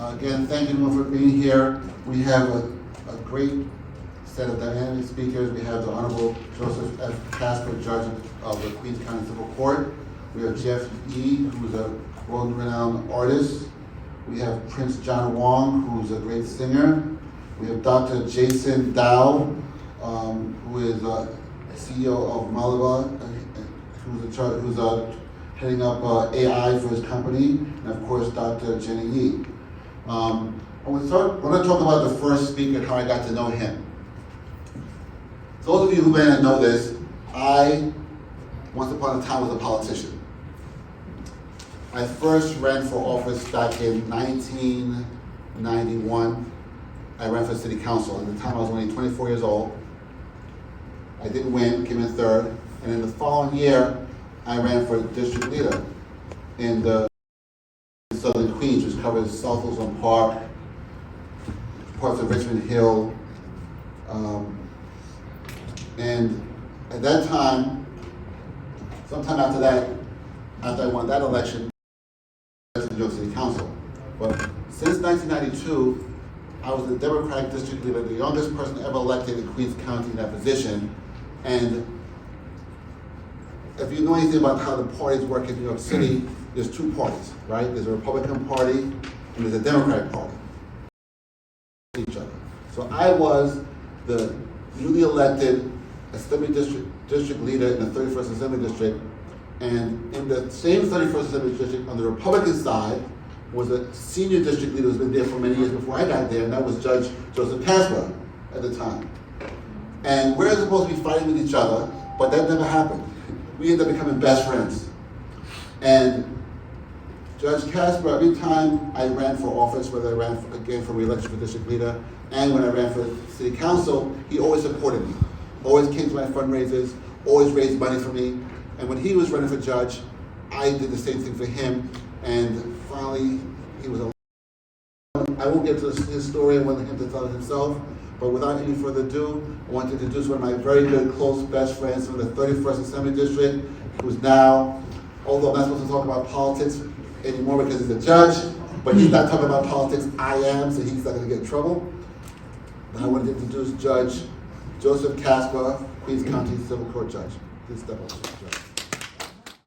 Again, thank you everyone for being here. We have a great set of dynamic speakers. We have the Honorable Joseph F. Casper, Judge of the Queens County Civil Court. We have Jeff E., who's a world-renowned artist. We have Prince John Wong, who's a great singer. We have Dr. Jason Dow, who is CEO of Malabar, who's heading up AI for his company, and of course, Dr. Jennings. I want to talk about the first speaker, how I got to know him. Those of you who may not know this, I, once upon a time, was a politician. I first ran for office back in 1991. I ran for city council. At the time, I was only 24 years old. I didn't win, came in third. And in the following year, I ran for district leader in the Southern Queens, which covers South Ozone Park, parts of Richmond Hill. And at that time, sometime after that, after I won that election, I was to New York City Council. But since 1992, I was the Democratic district leader, the youngest person ever elected in Queens County in that position. And if you know anything about how the parties work in New York City, there's two parties, right? There's a Republican Party and there's a Democratic Party. Each other. So I was the newly elected Assembly district leader in the 31st Assembly District, and in the same 31st Assembly District on the Republican side was a senior district leader who's been there for many years before I got there, and that was Judge Joseph Casper at the time. And we're supposed to be fighting with each other, but that never happened. We ended up becoming best friends. And Judge Casper, every time I ran for office, whether I ran again for re-election for district leader, and when I ran for city council, he always supported me. Always came to my fundraisers, always raised money for me. And when he was running for judge, I did the same thing for him. And finally, he was elected. I won't get to his story, I want him to tell it himself. But without any further ado, I want to introduce one of my very good, close, best friends from the 31st Assembly District, who's now, although I'm not supposed to talk about politics anymore because he's a judge, but he's not talking about politics, I am, so he's not going to get in trouble. But I want to introduce Judge Joseph Casper, Queens County Civil Court Judge. Please step up, Judge.